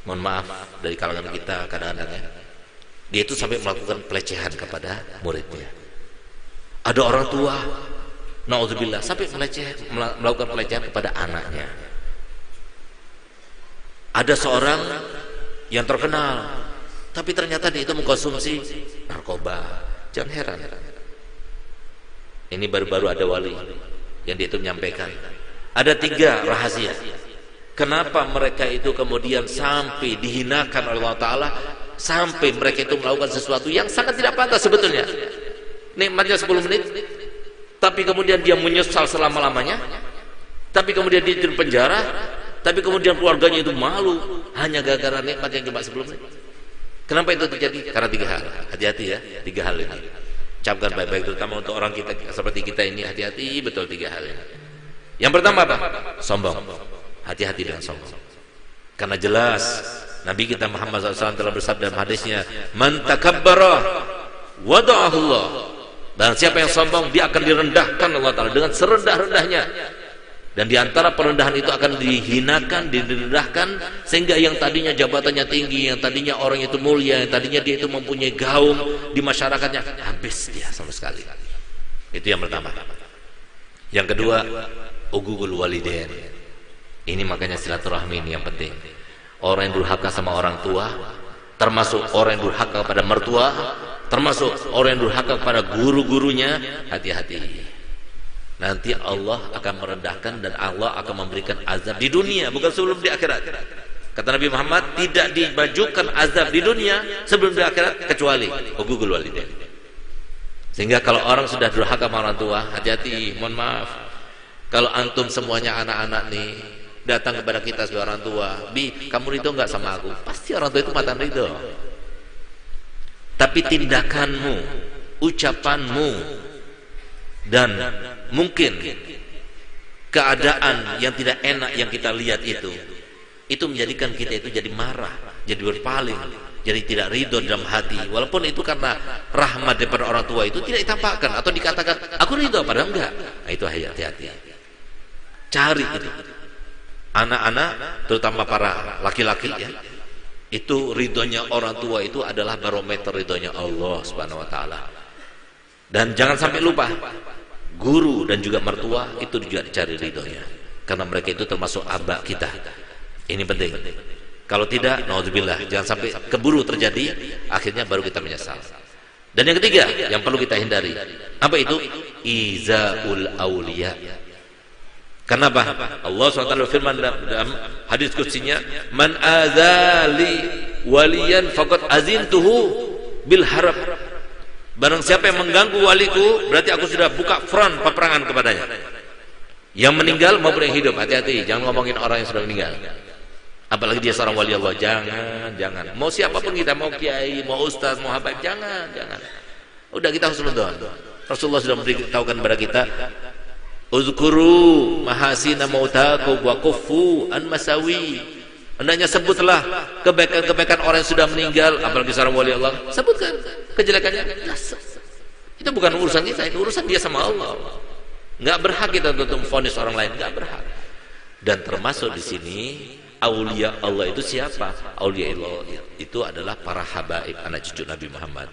mohon maaf dari kalangan kita kadang-kadang ya, dia itu sampai melakukan pelecehan kepada muridnya. Ada orang tua, naudzubillah, sampai melakukan pelecehan kepada anaknya. Ada seorang yang terkenal, tapi ternyata dia itu mengkonsumsi narkoba. Jangan heran. Ini baru-baru ada wali yang dia itu menyampaikan. Ada 3 rahasia. Kenapa mereka itu kemudian sampai dihinakan oleh Allah Ta'ala, sampai mereka itu melakukan sesuatu yang sangat tidak pantas sebetulnya. Nikmatnya 10 menit, tapi kemudian dia menyesal selama-lamanya, tapi kemudian dia di penjara, tapi kemudian keluarganya itu malu hanya gara-gara nikmat yang cuma 10 menit. Kenapa itu terjadi? Karena 3 hal. Hati-hati ya, 3 hal ini. Camkan baik-baik, terutama untuk orang kita seperti kita ini, hati-hati betul 3 hal ini. Yang pertama apa? Sombong. Hati-hati dengan sombong. Karena jelas Nabi kita Muhammad SAW telah bersabda dalam hadisnya, "Man takabbara wada'ahu Allah." Dan siapa yang sombong, dia akan direndahkan Allah Ta'ala dengan serendah-rendahnya. Dan diantara perendahan itu akan dihinakan, direndahkan, sehingga yang tadinya jabatannya tinggi, yang tadinya orang itu mulia, yang tadinya dia itu mempunyai gaung di masyarakatnya, habis dia sama sekali. Itu yang pertama. Yang kedua, uguqul walidain. Ini makanya silaturahmi ini yang penting. Orang yang durhaka sama orang tua, termasuk orang yang durhaka kepada mertua, termasuk orang yang durhaka kepada guru-gurunya, hati-hati. Nanti Allah akan merendahkan dan Allah akan memberikan azab di dunia, bukan sebelum di akhirat. Kata Nabi Muhammad, tidak dimajukan azab di dunia sebelum di akhirat kecuali uguqul walidain. Sehingga kalau orang sudah durhaka sama orang tua, hati-hati. Mohon maaf, kalau antum semuanya anak-anak nih datang kepada kita sebagai orang tua, "Bi, kamu ridho nggak sama aku?" Pasti orang tua itu matan ridho. Tapi tindakanmu, ucapanmu, dan mungkin keadaan yang tidak enak yang kita lihat itu menjadikan kita itu jadi marah, jadi berpaling, jadi tidak ridho dalam hati. Walaupun itu karena rahmat daripada orang tua, itu tidak ditampakkan atau dikatakan aku ridho, padahal enggak. Nah, itu hati-hati. Cari itu. Anak-anak, terutama para laki-laki ya, itu ridhonya orang tua itu adalah barometer ridhonya Allah Subhanahu wa Ta'ala. Dan jangan sampai lupa, guru dan juga mertua itu juga dicari ridhonya, karena mereka itu termasuk aba kita. Ini penting. Kalau tidak, naudzubillah, jangan sampai keburu terjadi, akhirnya baru kita menyesal. Dan yang ketiga yang perlu kita hindari, apa itu? Izaul auliya. Kenapa? Allah SWT firman dalam hadis qudsinya, "Man azali waliyan faqad azintuhu bil harb." Barang siapa yang mengganggu waliku, berarti aku sudah buka front peperangan kepadanya. Yang meninggal maupun yang hidup, hati-hati, jangan ngomongin orang yang sudah meninggal. Apalagi dia seorang wali Allah, jangan. Mau siapapun kita, mau kiai, mau ustaz, mau habaib, jangan. Udah, kita harus husnudzon. Rasulullah sudah memberitahukan kepada kita, "Uzkuru mahasina mautakum wa kuffu an masawi." Hendaknya sebutlah kebaikan-kebaikan orang yang sudah meninggal, apalagi seorang wali Allah. Sebutkan kejelekannya. Itu bukan urusan kita, itu urusan dia sama Allah. Enggak berhak kita untuk memvonis orang lain, enggak berhak. Dan termasuk di sini aulia Allah itu siapa? Aulia Allah itu adalah para habaib, anak cucu Nabi Muhammad.